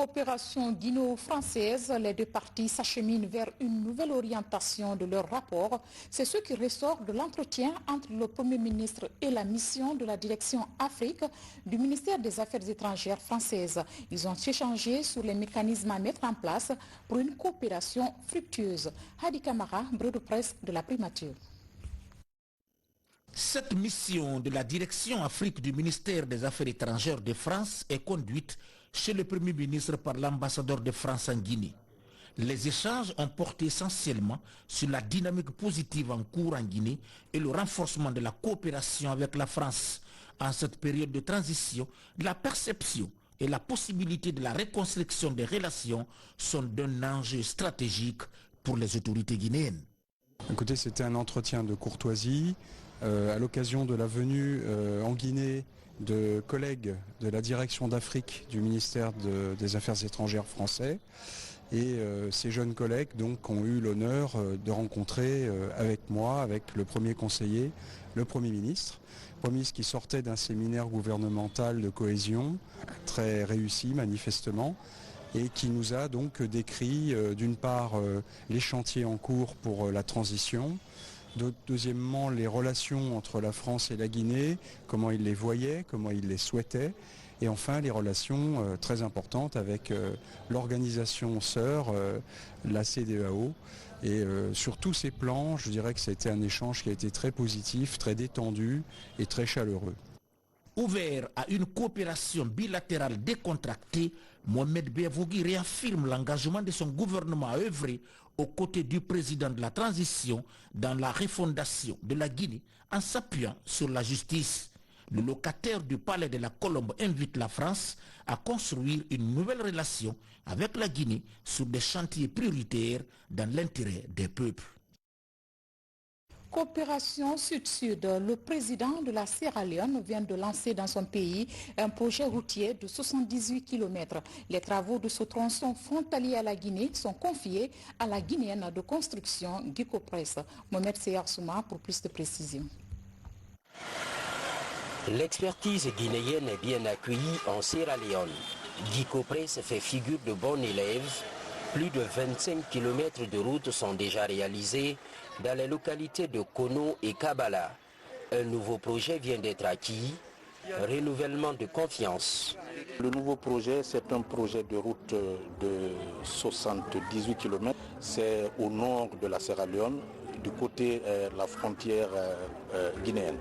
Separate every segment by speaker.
Speaker 1: coopération guinéo-française, les deux parties s'acheminent vers une nouvelle orientation de leur rapport. C'est ce qui ressort de l'entretien entre le Premier ministre et la mission de la direction Afrique du ministère des Affaires étrangères française. Ils ont échangé sur les mécanismes à mettre en place pour une coopération fructueuse. Hadi Kamara, bureau de presse de la primature.
Speaker 2: Cette mission de la direction Afrique du ministère des Affaires étrangères de France est conduite chez le Premier ministre par l'ambassadeur de France en Guinée. Les échanges ont porté essentiellement sur la dynamique positive en cours en Guinée et le renforcement de la coopération avec la France. En cette période de transition, la perception et la possibilité de la reconstruction des relations sont d'un enjeu stratégique pour les autorités guinéennes.
Speaker 3: Écoutez, c'était un entretien de courtoisie à l'occasion de la venue en Guinée de collègues de la direction d'Afrique du ministère des Affaires étrangères français. Et ces jeunes collègues donc, ont eu l'honneur de rencontrer avec moi, avec le premier conseiller, le Premier ministre. Le Premier ministre qui sortait d'un séminaire gouvernemental de cohésion, très réussi manifestement, et qui nous a donc décrit d'une part les chantiers en cours pour la transition, deuxièmement les relations entre la France et la Guinée, comment il les voyait, comment il les souhaitait, et enfin les relations très importantes avec l'organisation sœur, la CEDEAO. Et sur tous ces plans, je dirais que ça a été un échange qui a été très positif, très détendu et très chaleureux.
Speaker 2: Ouvert à une coopération bilatérale décontractée, Mohamed Beyavougui réaffirme l'engagement de son gouvernement à œuvrer aux côtés du président de la transition dans la refondation de la Guinée en s'appuyant sur la justice. Le locataire du palais de la Colombe invite la France à construire une nouvelle relation avec la Guinée sur des chantiers prioritaires dans l'intérêt des peuples.
Speaker 1: Coopération Sud-Sud, le président de la Sierra Leone vient de lancer dans son pays un projet routier de 78 km. Les travaux de ce tronçon frontalier à la Guinée sont confiés à la Guinéenne de construction Gicopress. Mohamed Seyar Souma pour plus de précisions.
Speaker 4: L'expertise guinéenne est bien accueillie en Sierra Leone. Gicopress fait figure de bon élève. Plus de 25 km de routes sont déjà réalisés dans les localités de Kono et Kabala. Un nouveau projet vient d'être acquis, renouvellement de confiance.
Speaker 5: Le nouveau projet, c'est un projet de route de 78 km. C'est au nord de la Sierra Leone, du côté de la frontière guinéenne,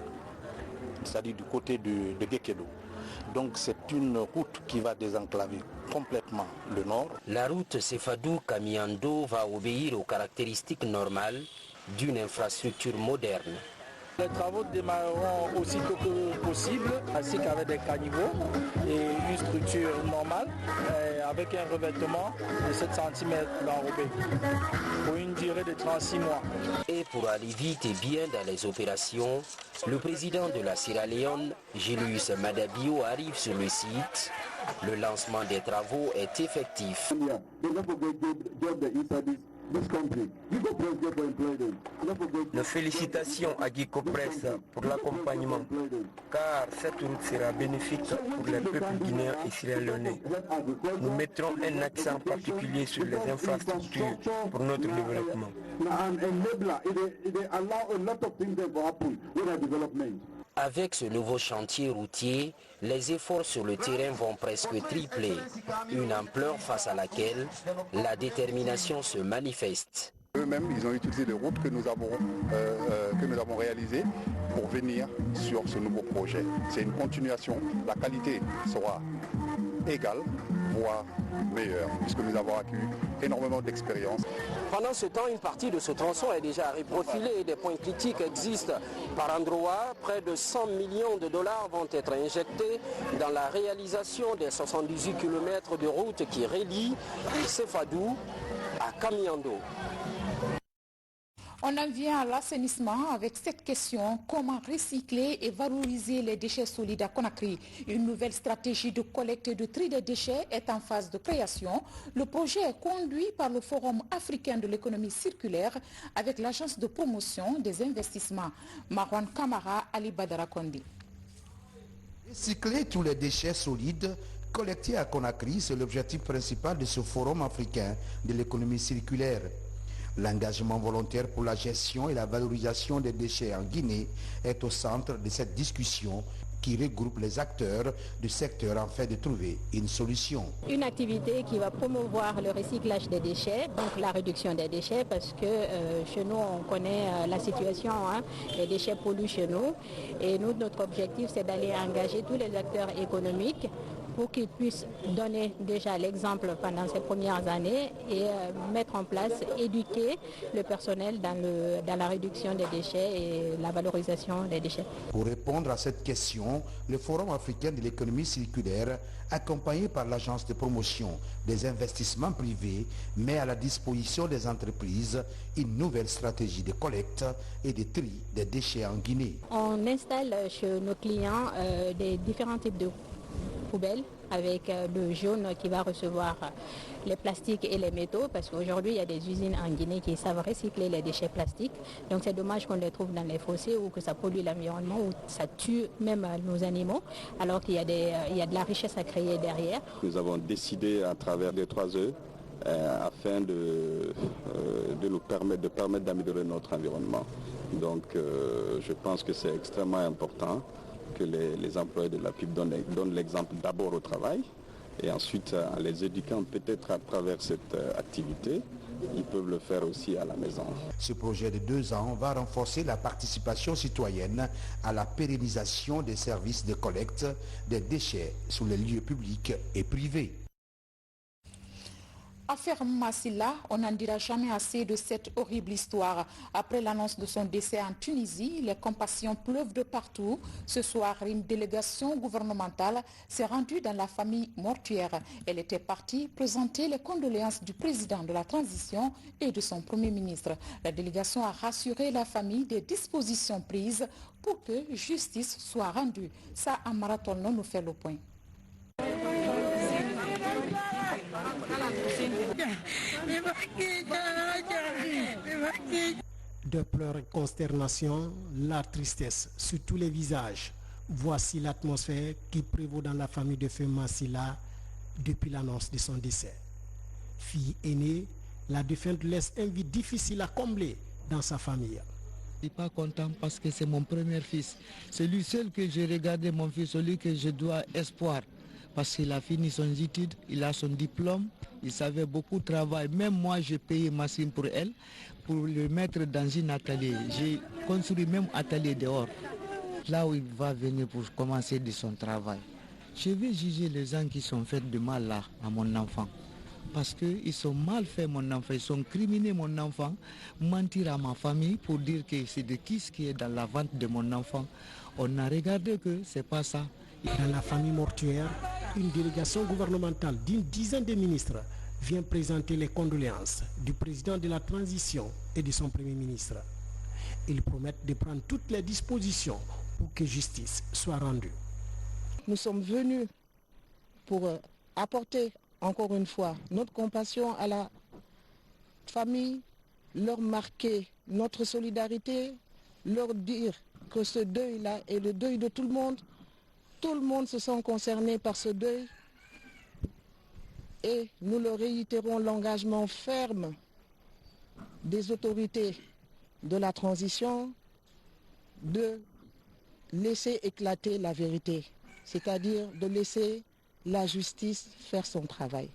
Speaker 5: c'est-à-dire du côté de Gekedo. Donc c'est une route qui va désenclaver complètement le nord.
Speaker 4: La route Sefadou-Kamiando va obéir aux caractéristiques normales d'une infrastructure moderne.
Speaker 6: Les travaux démarreront aussitôt que possible, ainsi qu'avec des caniveaux et une structure normale, avec un revêtement de 7 cm d'enrobé, pour une durée de 36 mois.
Speaker 4: Et pour aller vite et bien dans les opérations, le président de la Sierra Leone, Julius Maada Bio, arrive sur le site. Le lancement des travaux est effectif.
Speaker 7: Nos félicitations à Gicopress pour l'accompagnement, car cette route sera bénéfique pour les peuples guinéens et sierra-léonais. Nous mettrons un accent particulier sur les infrastructures pour notre développement.
Speaker 4: Avec ce nouveau chantier routier, les efforts sur le terrain vont presque tripler, une ampleur face à laquelle la détermination se manifeste.
Speaker 5: Eux-mêmes, ils ont utilisé les routes que nous avons réalisées pour venir sur ce nouveau projet. C'est une continuation, la qualité sera égale, voire meilleure, puisque nous avons acquis énormément d'expérience.
Speaker 6: Pendant ce temps, une partie de ce tronçon est déjà reprofilée et des points critiques existent par endroits. Près de 100 millions de dollars vont être injectés dans la réalisation des 78 km de route qui relient Sefadou à Kamiando.
Speaker 1: On en vient à l'assainissement avec cette question: comment recycler et valoriser les déchets solides à Conakry? Une nouvelle stratégie de collecte et de tri des déchets est en phase de création. Le projet est conduit par le Forum africain de l'économie circulaire avec l'agence de promotion des investissements. Marwan Kamara, Ali Badara Kondi.
Speaker 8: Recycler tous les déchets solides Collecter à Conakry, c'est l'objectif principal de ce forum africain de l'économie circulaire. L'engagement volontaire pour la gestion et la valorisation des déchets en Guinée est au centre de cette discussion qui regroupe les acteurs du secteur afin de trouver une solution.
Speaker 9: Une activité qui va promouvoir le recyclage des déchets, donc la réduction des déchets, parce que chez nous, on connaît la situation, les déchets polluent chez nous. Et nous, notre objectif, c'est d'aller engager tous les acteurs économiques pour qu'ils puissent donner déjà l'exemple pendant ces premières années et mettre en place, éduquer le personnel dans la réduction des déchets et la valorisation des déchets.
Speaker 8: Pour répondre à cette question, le Forum africain de l'économie circulaire, accompagné par l'Agence de promotion des investissements privés, met à la disposition des entreprises une nouvelle stratégie de collecte et de tri des déchets en Guinée.
Speaker 9: On installe chez nos clients des différents types de poubelles avec le jaune qui va recevoir les plastiques et les métaux, parce qu'aujourd'hui il y a des usines en Guinée qui savent recycler les déchets plastiques, donc c'est dommage qu'on les trouve dans les fossés ou que ça pollue l'environnement ou ça tue même nos animaux, alors qu'il y a de la richesse à créer derrière.
Speaker 10: Nous avons décidé à travers les 3E afin de nous permettre d'améliorer notre environnement. Donc je pense que c'est extrêmement important que les employés de la PIB donnent l'exemple d'abord au travail et ensuite en les éduquant peut-être à travers cette activité, ils peuvent le faire aussi à la maison.
Speaker 8: Ce projet de 2 ans va renforcer la participation citoyenne à la pérennisation des services de collecte des déchets sur les lieux publics et privés.
Speaker 1: Affaire Massila, on n'en dira jamais assez de cette horrible histoire. Après l'annonce de son décès en Tunisie, les compassions pleuvent de partout. Ce soir, une délégation gouvernementale s'est rendue dans la famille mortuaire. Elle était partie présenter les condoléances du président de la transition et de son premier ministre. La délégation a rassuré la famille des dispositions prises pour que justice soit rendue. Ça, en marathon, nous fait le point.
Speaker 11: De pleurs et consternation, la tristesse sur tous les visages. Voici l'atmosphère qui prévaut dans la famille de Feu Massila depuis l'annonce de son décès. Fille aînée, la défunte laisse un vide difficile à combler dans sa famille.
Speaker 12: Je ne suis pas content parce que c'est mon premier fils. C'est lui seul que j'ai regardé, mon fils, celui que je dois espoir. Parce qu'il a fini son étude, il a son diplôme, il savait beaucoup travailler. Même moi, j'ai payé machine pour elle, pour le mettre dans un atelier. J'ai construit même atelier dehors, là où il va venir pour commencer de son travail. Je vais juger les gens qui sont faits de mal là à mon enfant. Parce qu'ils sont mal faits, mon enfant, ils sont criminés, mon enfant, mentir à ma famille pour dire que c'est de qui est dans la vente de mon enfant. On a regardé que c'est pas ça.
Speaker 11: Dans la famille mortuaire, une délégation gouvernementale d'une dizaine de ministres vient présenter les condoléances du président de la transition et de son premier ministre. Ils promettent de prendre toutes les dispositions pour que justice soit rendue.
Speaker 13: Nous sommes venus pour apporter encore une fois notre compassion à la famille, leur marquer notre solidarité, leur dire que ce deuil-là est le deuil de tout le monde. Tout le monde se sent concerné par ce deuil et nous leur réitérons l'engagement ferme des autorités de la transition de laisser éclater la vérité, c'est-à-dire de laisser la justice faire son travail.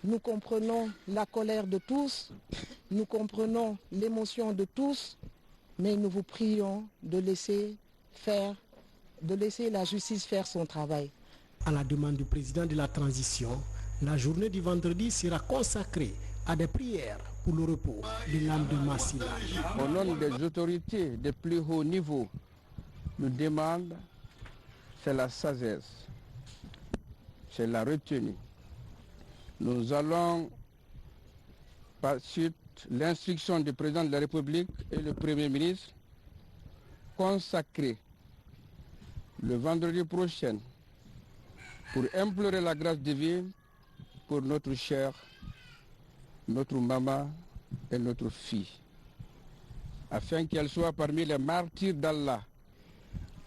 Speaker 13: Nous comprenons la colère de tous, nous comprenons l'émotion de tous, mais nous vous prions de laisser la justice faire son travail.
Speaker 11: À la demande du président de la transition, la journée du vendredi sera consacrée à des prières pour le repos de l'âme de Massila.
Speaker 14: Au nom des autorités de plus haut niveau, nous demandons, c'est la sagesse, c'est la retenue. Nous allons, par suite l'instruction du président de la République et le Premier ministre, consacrer le vendredi prochain pour implorer la grâce divine pour notre chère, notre maman et notre fille, afin qu'elle soit parmi les martyrs d'Allah.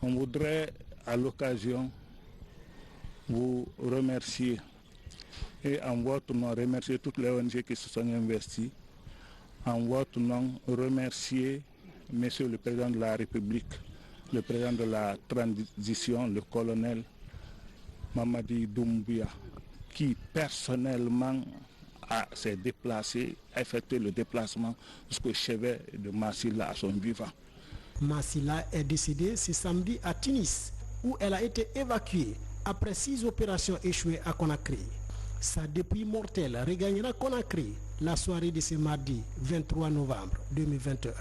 Speaker 15: On voudrait à l'occasion vous remercier et en votre nom remercier toutes les ONG qui se sont investies. En votre nom remercier Monsieur le Président de la République, le Président de la Transition, le colonel Mamadi Doumbouya, qui personnellement s'est déplacé, a effectué le déplacement jusqu'au chevet de Massila à son vivant.
Speaker 11: Massila est décédée ce samedi à Tunis, où elle a été évacuée après 6 opérations échouées à Conakry. Sa dépouille mortelle regagnera Conakry la soirée de ce mardi 23 novembre 2021.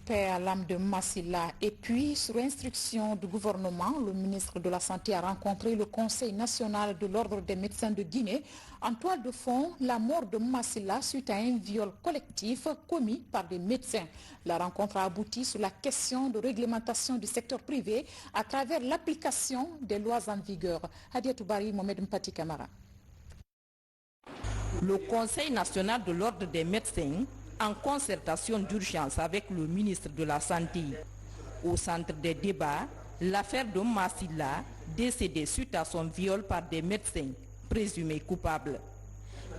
Speaker 1: Paix à l'âme de Massila. Et puis, sur instruction du gouvernement, le ministre de la Santé a rencontré le Conseil national de l'Ordre des médecins de Guinée. En toile de fond, la mort de Massila suite à un viol collectif commis par des médecins. La rencontre a abouti sur la question de réglementation du secteur privé à travers l'application des lois en vigueur. Hadia Toubari, Mohamed Mpati Kamara.
Speaker 16: Le Conseil national de l'Ordre des médecins, en concertation d'urgence avec le ministre de la Santé. Au centre des débats, l'affaire de Massila, décédé suite à son viol par des médecins présumés coupables.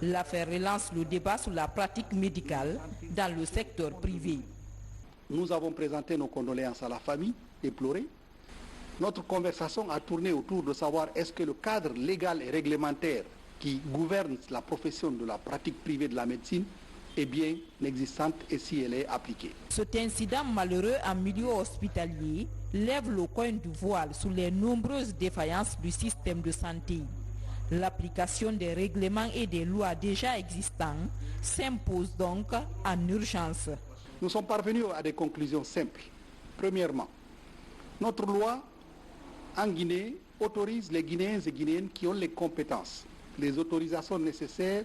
Speaker 16: L'affaire relance le débat sur la pratique médicale dans le secteur privé.
Speaker 17: Nous avons présenté nos condoléances à la famille, éplorées. Notre conversation a tourné autour de savoir est-ce que le cadre légal et réglementaire qui gouverne la profession de la pratique privée de la médecine est bien existante et si elle est appliquée.
Speaker 16: Cet incident malheureux en milieu hospitalier lève le coin du voile sur les nombreuses défaillances du système de santé. L'application des règlements et des lois déjà existants s'impose donc en urgence.
Speaker 17: Nous sommes parvenus à des conclusions simples. Premièrement, notre loi en Guinée autorise les Guinéens et Guinéennes qui ont les compétences, les autorisations nécessaires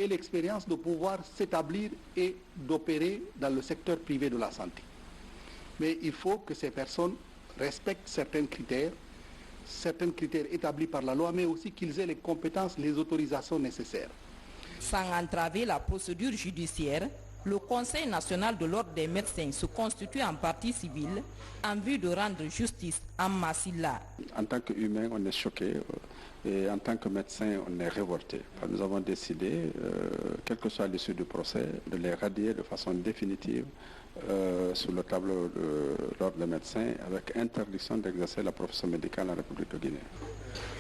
Speaker 17: et l'expérience de pouvoir s'établir et d'opérer dans le secteur privé de la santé. Mais il faut que ces personnes respectent certains critères établis par la loi, mais aussi qu'ils aient les compétences, les autorisations nécessaires.
Speaker 16: Sans entraver la procédure judiciaire, le Conseil national de l'Ordre des médecins se constitue en partie civile en vue de rendre justice à Massila.
Speaker 10: En tant qu'humain, on est choqué. Et en tant que médecin, on est révolté. Nous avons décidé, quel que soit l'issue du procès, de les radier de façon définitive sur le tableau de l'ordre des médecins avec interdiction d'exercer la profession médicale en République de Guinée.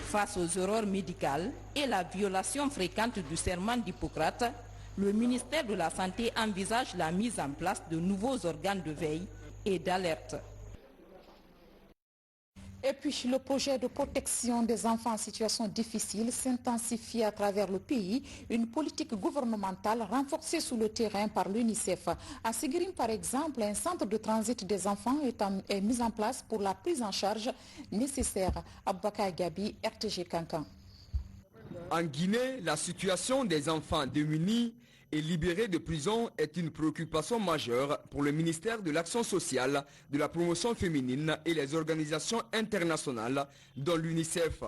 Speaker 16: Face aux erreurs médicales et la violation fréquente du serment d'Hippocrate, le ministère de la Santé envisage la mise en place de nouveaux organes de veille et d'alerte.
Speaker 1: Et puis, le projet de protection des enfants en situation difficile s'intensifie à travers le pays. Une politique gouvernementale renforcée sur le terrain par l'UNICEF. À Seguirim, par exemple, un centre de transit des enfants est mis en place pour la prise en charge nécessaire. Aboubakar Gabi, RTG Kankan.
Speaker 18: En Guinée, la situation des enfants démunis et libérés de prison est une préoccupation majeure pour le ministère de l'Action sociale, de la promotion féminine et les organisations internationales, dont l'UNICEF.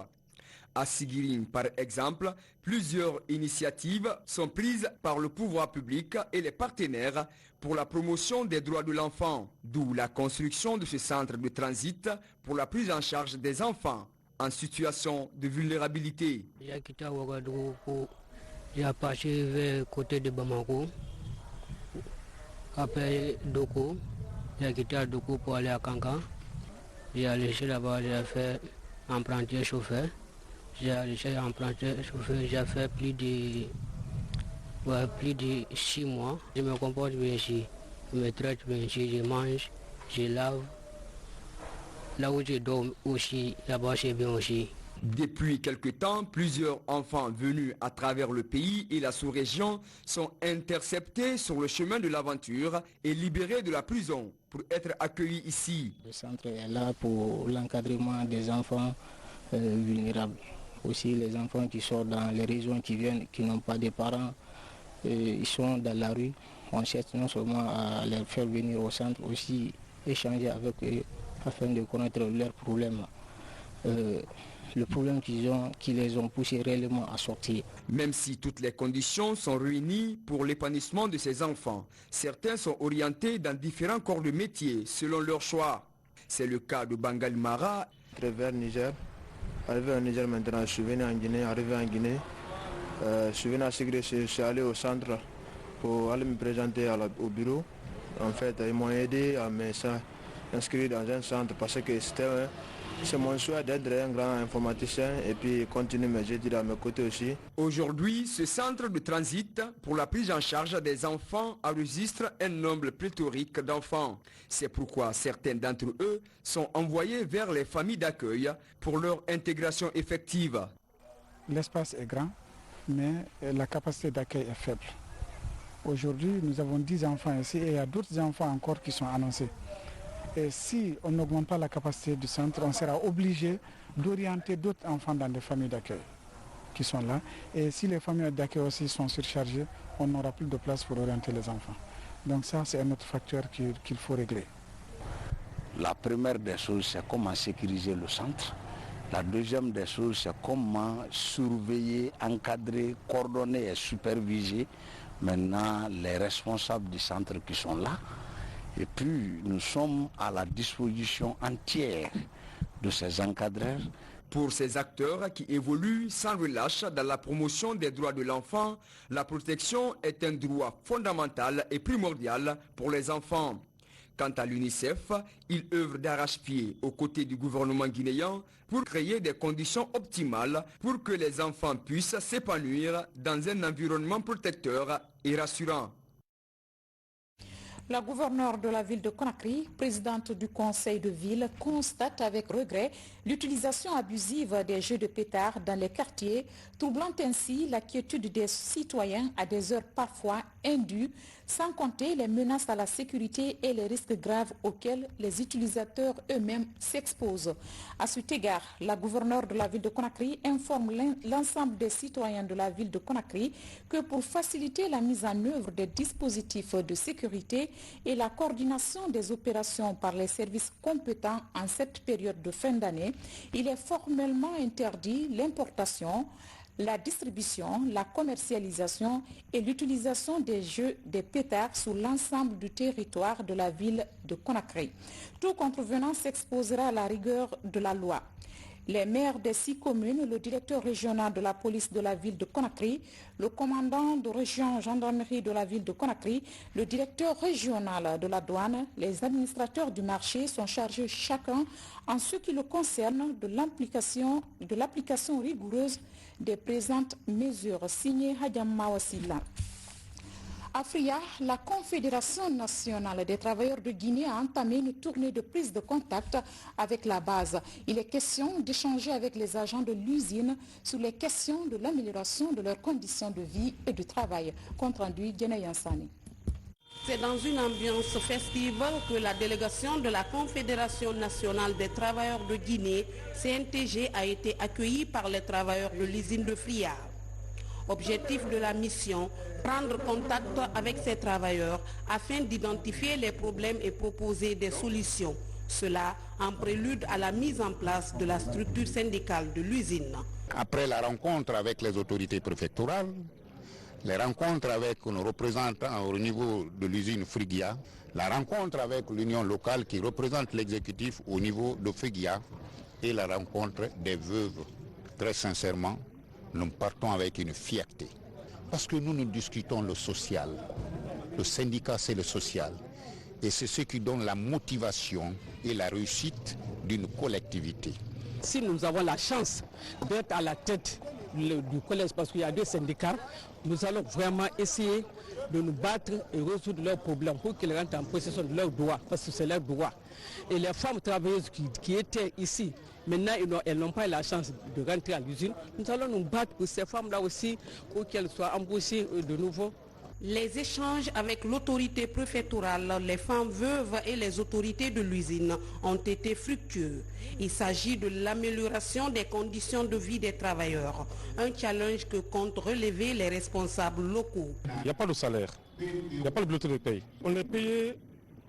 Speaker 18: À Seguirim, par exemple, plusieurs initiatives sont prises par le pouvoir public et les partenaires pour la promotion des droits de l'enfant, d'où la construction de ce centre de transit pour la prise en charge des enfants en situation de vulnérabilité.
Speaker 19: J'ai passé vers côté de Bamako, après Doko, j'ai quitté Doko pour aller à Kankan. J'ai allé là-bas, j'ai fait apprenti chauffeur. J'ai allé apprenti chauffeur, j'ai fait plus de 6 mois. Je me comporte bien ici, je me traite bien ici, je mange, je lave. Là où je dors aussi, là-bas c'est bien aussi.
Speaker 18: Depuis quelque temps, plusieurs enfants venus à travers le pays et la sous-région sont interceptés sur le chemin de l'aventure et libérés de la prison pour être accueillis ici.
Speaker 20: Le centre est là pour l'encadrement des enfants vulnérables. Aussi les enfants qui sortent dans les régions qui viennent, qui n'ont pas de parents, ils sont dans la rue. On cherche non seulement à les faire venir au centre, aussi échanger avec eux afin de connaître leurs problèmes. Le problème qui les ont poussés réellement à sortir.
Speaker 18: Même si toutes les conditions sont réunies pour l'épanouissement de ces enfants, certains sont orientés dans différents corps de métier selon leur choix. C'est le cas de Bangal Mara,
Speaker 21: Vers Niger, arrivé au Niger maintenant, je suis venu en Guinée, arrivé en Guinée. Je suis venu à Ségré, je suis allé au centre pour aller me présenter au bureau. En fait, ils m'ont aidé à m'inscrire dans un centre parce que c'est mon souhait d'être un grand informaticien et puis continuer mes études à mes côtés aussi.
Speaker 18: Aujourd'hui, ce centre de transit pour la prise en charge des enfants enregistre un nombre pléthorique d'enfants. C'est pourquoi certains d'entre eux sont envoyés vers les familles d'accueil pour leur intégration effective.
Speaker 22: L'espace est grand, mais la capacité d'accueil est faible. Aujourd'hui, nous avons 10 enfants ici et il y a d'autres enfants encore qui sont annoncés. Et si on n'augmente pas la capacité du centre, on sera obligé d'orienter d'autres enfants dans des familles d'accueil qui sont là. Et si les familles d'accueil aussi sont surchargées, on n'aura plus de place pour orienter les enfants. Donc ça, c'est un autre facteur qu'il faut régler.
Speaker 23: La première des choses, c'est comment sécuriser le centre. La deuxième des choses, c'est comment surveiller, encadrer, coordonner et superviser maintenant les responsables du centre qui sont là. Et puis nous sommes à la disposition entière de ces encadreurs.
Speaker 18: Pour ces acteurs qui évoluent sans relâche dans la promotion des droits de l'enfant, la protection est un droit fondamental et primordial pour les enfants. Quant à l'UNICEF, il œuvre d'arrache-pied aux côtés du gouvernement guinéen pour créer des conditions optimales pour que les enfants puissent s'épanouir dans un environnement protecteur et rassurant.
Speaker 1: La gouverneure de la ville de Conakry, présidente du conseil de ville, constate avec regret l'utilisation abusive des jeux de pétards dans les quartiers, troublant ainsi la quiétude des citoyens à des heures parfois indues, sans compter les menaces à la sécurité et les risques graves auxquels les utilisateurs eux-mêmes s'exposent. À cet égard, la gouverneure de la ville de Conakry informe l'ensemble des citoyens de la ville de Conakry que pour faciliter la mise en œuvre des dispositifs de sécurité et la coordination des opérations par les services compétents en cette période de fin d'année, il est formellement interdit l'importation, la distribution, la commercialisation et l'utilisation des jeux des pétards sur l'ensemble du territoire de la ville de Conakry. Tout contrevenant s'exposera à la rigueur de la loi. Les maires des 6 communes, le directeur régional de la police de la ville de Conakry, le commandant de région gendarmerie de la ville de Conakry, le directeur régional de la douane, les administrateurs du marché sont chargés chacun en ce qui le concerne de l'application rigoureuse des présentes mesures. Signé Hadjam Mawasila. Afria, la Confédération nationale des travailleurs de Guinée a entamé une tournée de prise de contact avec la base. Il est question d'échanger avec les agents de l'usine sur les questions de l'amélioration de leurs conditions de vie et de travail. Compte rendu Djena Yansani.
Speaker 24: C'est dans une ambiance festive que la délégation de la Confédération nationale des travailleurs de Guinée, CNTG, a été accueillie par les travailleurs de l'usine de Fria. Objectif de la mission, prendre contact avec ces travailleurs afin d'identifier les problèmes et proposer des solutions. Cela en prélude à la mise en place de la structure syndicale de l'usine.
Speaker 25: Après la rencontre avec les autorités préfectorales, les rencontres avec nos représentants au niveau de l'usine Frigia, la rencontre avec l'union locale qui représente l'exécutif au niveau de Frigia et la rencontre des veuves. Très sincèrement, nous partons avec une fierté. Parce que nous discutons le social. Le syndicat, c'est le social. Et c'est ce qui donne la motivation et la réussite d'une collectivité.
Speaker 26: Si nous avons la chance d'être à la tête du collège, parce qu'il y a 2 syndicats, nous allons vraiment essayer de nous battre et résoudre leurs problèmes pour qu'ils rentrent en possession de leurs droits, parce que c'est leurs droits. Et les femmes travailleuses qui étaient ici, maintenant elles n'ont pas la chance de rentrer à l'usine. Nous allons nous battre pour ces femmes-là aussi, pour qu'elles soient embauchées de nouveau.
Speaker 24: Les échanges avec l'autorité préfectorale, les femmes veuves et les autorités de l'usine ont été fructueux. Il s'agit de l'amélioration des conditions de vie des travailleurs, un challenge que comptent relever les responsables locaux.
Speaker 27: Il n'y a pas de salaire, il n'y a pas de bulletin de paye. On est payé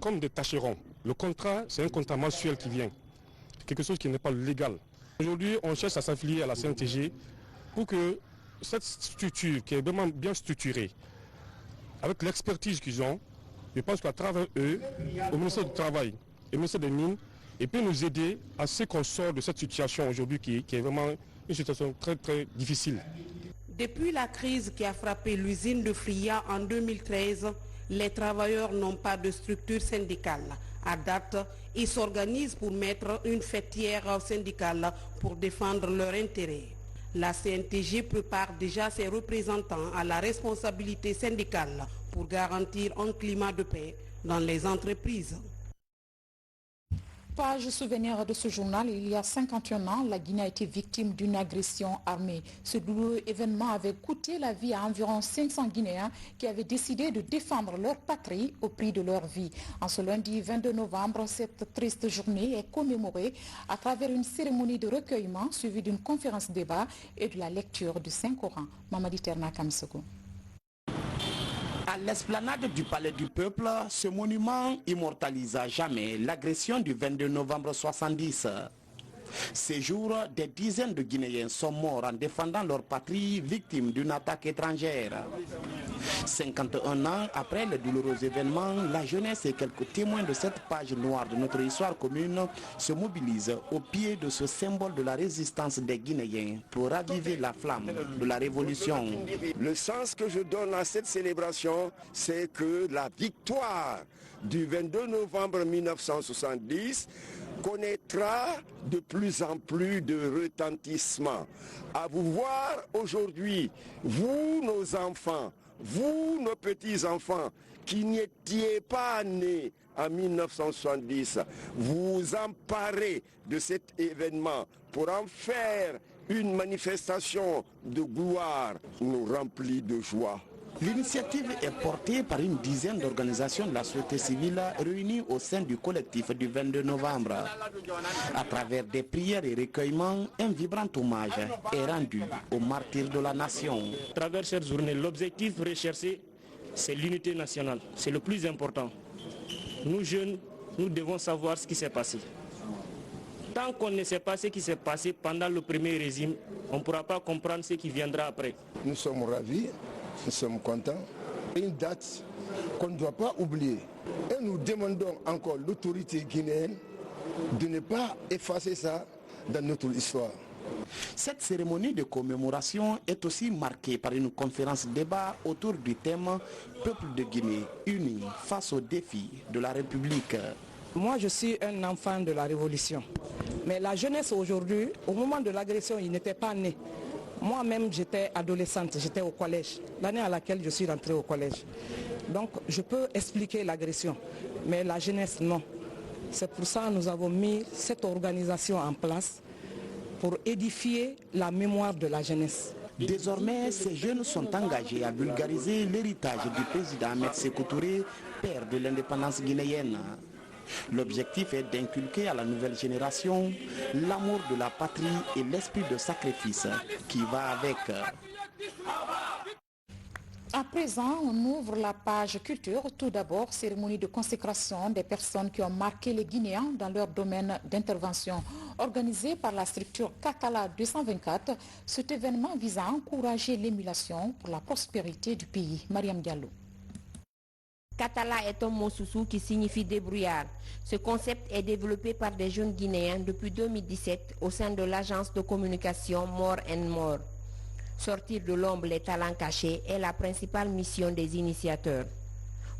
Speaker 27: comme des tâcherons. Le contrat, c'est un contrat mensuel qui vient, quelque chose qui n'est pas légal. Aujourd'hui, on cherche à s'affilier à la CNTG pour que cette structure qui est vraiment bien structurée, avec l'expertise qu'ils ont, je pense qu'à travers eux, au ministère du Travail et au ministère des Mines, et peut nous aider à ce qu'on sort de cette situation aujourd'hui qui est vraiment une situation très très difficile.
Speaker 24: Depuis la crise qui a frappé l'usine de Fria en 2013, les travailleurs n'ont pas de structure syndicale. À date, ils s'organisent pour mettre une fêtière syndicale pour défendre leurs intérêts. La CNTG prépare déjà ses représentants à la responsabilité syndicale pour garantir un climat de paix dans les entreprises.
Speaker 1: Page souvenir de ce journal, il y a 51 ans, la Guinée a été victime d'une agression armée. Ce douloureux événement avait coûté la vie à environ 500 Guinéens qui avaient décidé de défendre leur patrie au prix de leur vie. En ce lundi 22 novembre, cette triste journée est commémorée à travers une cérémonie de recueillement suivie d'une conférence débat et de la lecture du Saint-Coran. Mamadi Terna Kamsoko.
Speaker 2: À l'esplanade du Palais du Peuple, ce monument immortalise à jamais l'agression du 22 novembre 1970. Ces jours, des dizaines de Guinéens sont morts en défendant leur patrie, victimes d'une attaque étrangère. 51 ans après le douloureux événement, la jeunesse et quelques témoins de cette page noire de notre histoire commune se mobilisent au pied de ce symbole de la résistance des Guinéens pour raviver la flamme de la révolution.
Speaker 3: Le sens que je donne à cette célébration, c'est que la victoire du 22 novembre 1970 connaîtra de plus en plus de retentissement. À vous voir aujourd'hui, vous nos enfants, vous nos petits-enfants qui n'étiez pas nés en 1970, vous emparez de cet événement pour en faire une manifestation de gloire nous remplit de joie.
Speaker 2: L'initiative est portée par une dizaine d'organisations de la société civile réunies au sein du collectif du 22 novembre. À travers des prières et recueillements, un vibrant hommage est rendu aux martyrs de la nation.
Speaker 4: À travers cette journée, l'objectif recherché, c'est l'unité nationale. C'est le plus important. Nous jeunes, nous devons savoir ce qui s'est passé. Tant qu'on ne sait pas ce qui s'est passé pendant le premier régime, on ne pourra pas comprendre ce qui viendra après.
Speaker 21: Nous sommes ravis. Nous sommes contents. Une date qu'on ne doit pas oublier. Et nous demandons encore l'autorité guinéenne de ne pas effacer ça dans notre histoire.
Speaker 2: Cette cérémonie de commémoration est aussi marquée par une conférence débat autour du thème « Peuple de Guinée, unis face aux défis de la République ».
Speaker 13: Moi, je suis un enfant de la Révolution. Mais la jeunesse aujourd'hui, au moment de l'agression, ils n'étaient pas nés. Moi-même, j'étais adolescente, j'étais au collège, l'année à laquelle je suis rentrée au collège. Donc, je peux expliquer l'agression, mais la jeunesse, non. C'est pour ça que nous avons mis cette organisation en place pour édifier la mémoire de la jeunesse.
Speaker 2: Désormais, ces jeunes sont engagés à vulgariser l'héritage du président Ahmed Sékou Touré, père de l'indépendance guinéenne. L'objectif est d'inculquer à la nouvelle génération l'amour de la patrie et l'esprit de sacrifice qui va avec.
Speaker 1: À présent, on ouvre la page culture. Tout d'abord, cérémonie de consécration des personnes qui ont marqué les Guinéens dans leur domaine d'intervention. Organisée par la structure Katala 224, cet événement vise à encourager l'émulation pour la prospérité du pays. Mariam Diallo.
Speaker 5: Katala est un mot soussou qui signifie débrouillard. Ce concept est développé par des jeunes Guinéens depuis 2017 au sein de l'agence de communication More and More. Sortir de l'ombre les talents cachés est la principale mission des initiateurs.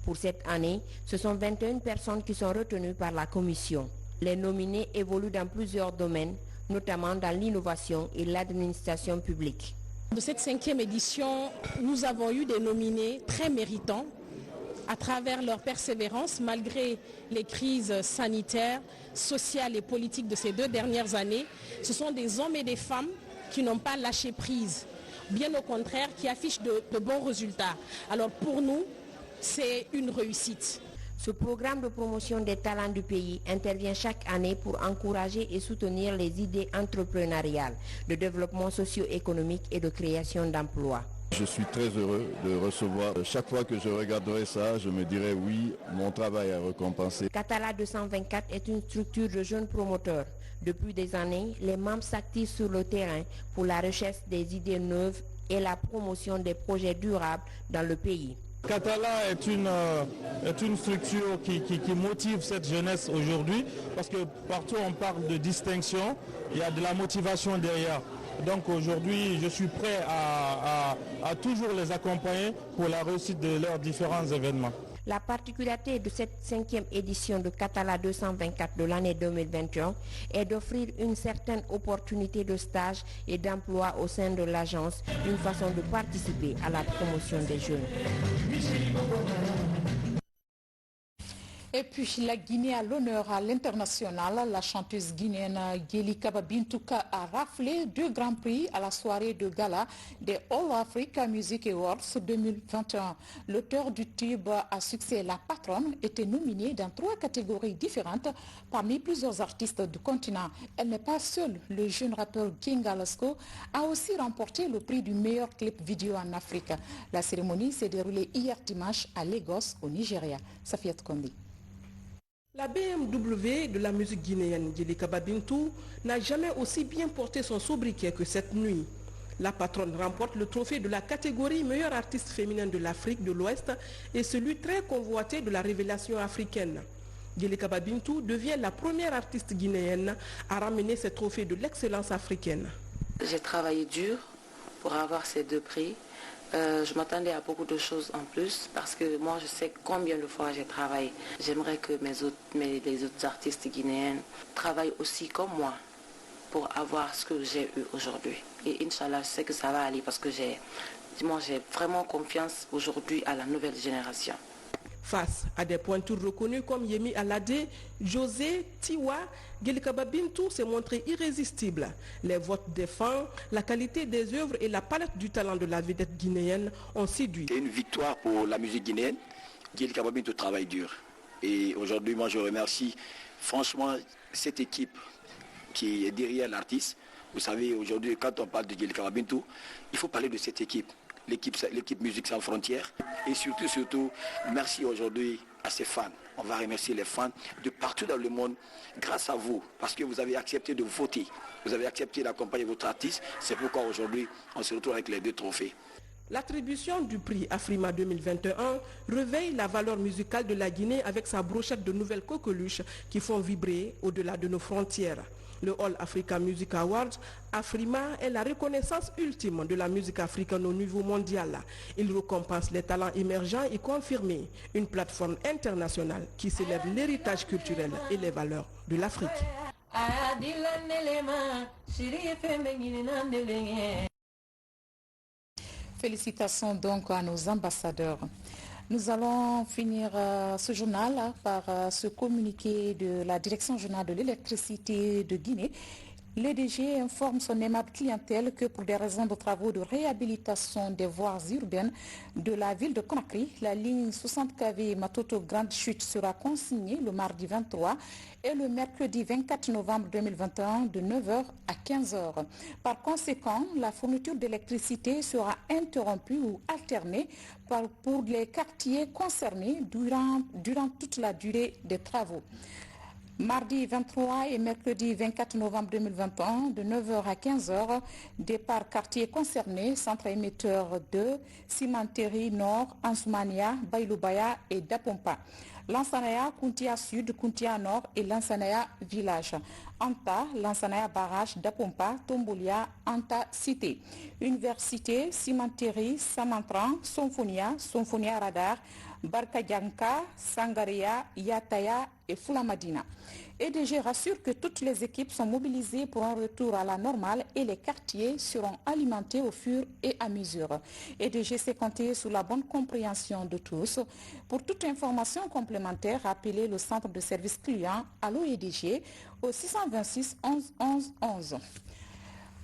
Speaker 5: Pour cette année, ce sont 21 personnes qui sont retenues par la commission. Les nominés évoluent dans plusieurs domaines, notamment dans l'innovation et l'administration publique.
Speaker 6: De cette 5e édition, nous avons eu des nominés très méritants à travers leur persévérance malgré les crises sanitaires, sociales et politiques de ces 2 dernières années. Ce sont des hommes et des femmes qui n'ont pas lâché prise, bien au contraire, qui affichent de bons résultats. Alors pour nous, c'est une réussite.
Speaker 5: Ce programme de promotion des talents du pays intervient chaque année pour encourager et soutenir les idées entrepreneuriales, de développement socio-économique et de création d'emplois.
Speaker 7: Je suis très heureux de recevoir. Chaque fois que je regarderai ça, je me dirai oui, mon travail est récompensé.
Speaker 5: Katala 224 est une structure de jeunes promoteurs. Depuis des années, les membres s'activent sur le terrain pour la recherche des idées neuves et la promotion des projets durables dans le pays.
Speaker 8: Katala est une structure qui motive cette jeunesse aujourd'hui, parce que partout on parle de distinction, il y a de la motivation derrière. Donc aujourd'hui, je suis prêt à toujours les accompagner pour la réussite de leurs différents événements.
Speaker 5: La particularité de cette 5e édition de Katala 224 de l'année 2021 est d'offrir une certaine opportunité de stage et d'emploi au sein de l'agence, une façon de participer à la promotion des jeunes.
Speaker 1: Et puis la Guinée à l'honneur à l'international. La chanteuse guinéenne Djelikaba Bintouka a raflé 2 grands prix à la soirée de gala des All Africa Music Awards 2021. L'auteur du tube à succès La Patronne était nominée dans 3 catégories différentes parmi plusieurs artistes du continent. Elle n'est pas seule. Le jeune rappeur Kinga Lasco a aussi remporté le prix du meilleur clip vidéo en Afrique. La cérémonie s'est déroulée hier dimanche à Lagos, au Nigeria. Safiat Kondi.
Speaker 9: La BMW de la musique guinéenne Djelikaba Bintou n'a jamais aussi bien porté son sobriquet que cette nuit. La patronne remporte le trophée de la catégorie meilleure artiste féminine de l'Afrique de l'Ouest et celui très convoité de la révélation africaine. Djelikaba Bintou devient la première artiste guinéenne à ramener ce trophée de l'excellence africaine.
Speaker 11: J'ai travaillé dur pour avoir ces 2 prix. Je m'attendais à beaucoup de choses en plus parce que moi je sais combien de fois j'ai travaillé. J'aimerais que les autres artistes guinéens travaillent aussi comme moi pour avoir ce que j'ai eu aujourd'hui. Et Inch'Allah, je sais que ça va aller parce que j'ai vraiment confiance aujourd'hui à la nouvelle génération.
Speaker 9: Face à des pointures reconnues comme Yemi Alade, José, Tiwa, Djelikaba Bintou s'est montré irrésistible. Les votes des fans, la qualité des œuvres et la palette du talent de la vedette guinéenne ont séduit.
Speaker 12: C'est une victoire pour la musique guinéenne. Djelikaba Bintou travaille dur. Et aujourd'hui, moi je remercie franchement cette équipe qui est derrière l'artiste. Vous savez, aujourd'hui, quand on parle de Djelikaba Bintou, il faut parler de cette équipe. L'équipe Musique Sans Frontières. Et surtout, merci aujourd'hui à ces fans. On va remercier les fans de partout dans le monde grâce à vous, parce que vous avez accepté de voter. Vous avez accepté d'accompagner votre artiste. C'est pourquoi aujourd'hui, on se retrouve avec les 2 trophées.
Speaker 9: L'attribution du prix Afrima 2021 réveille la valeur musicale de la Guinée avec sa brochette de nouvelles coqueluches qui font vibrer au-delà de nos frontières. Le All Africa Music Awards, Afrima, est la reconnaissance ultime de la musique africaine au niveau mondial. Il récompense les talents émergents et confirmés, une plateforme internationale qui célèbre l'héritage culturel et les valeurs de l'Afrique.
Speaker 1: Félicitations donc à nos ambassadeurs. Nous allons finir ce journal par ce communiqué de la Direction générale de l'électricité de Guinée. L'EDG informe son aimable clientèle que pour des raisons de travaux de réhabilitation des voies urbaines de la ville de Conakry, la ligne 60 kV Matoto Grande Chute sera consignée le mardi 23 et le mercredi 24 novembre 2021 de 9h à 15h. Par conséquent, la fourniture d'électricité sera interrompue ou alternée pour les quartiers concernés durant toute la durée des travaux. Mardi 23 et mercredi 24 novembre 2021, de 9h à 15h, départ quartier concerné, centre émetteur de Cimenterie Nord, Ansoumania, Baïloubaya et Dapompa. Lansanaya, Kuntia Sud, Kuntia Nord et Lansanaya Village. Anta, Lansanaya Barrage, Dapompa, Tombolia, Anta Cité. Université, Cimenterie, Samantran, Sonfonia Radar, Barkadjanka, Sangaria, Yataya et Fulamadina. EDG rassure que toutes les équipes sont mobilisées pour un retour à la normale et les quartiers seront alimentés au fur et à mesure. EDG s'est compté sur la bonne compréhension de tous. Pour toute information complémentaire, appelez le centre de service client Allo EDG au 626 11 11 11.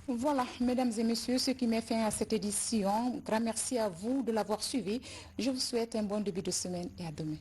Speaker 1: Voilà, mesdames et messieurs, ce qui met fin à cette édition. Grand merci à vous de l'avoir suivi. Je vous souhaite un bon début de semaine et à demain.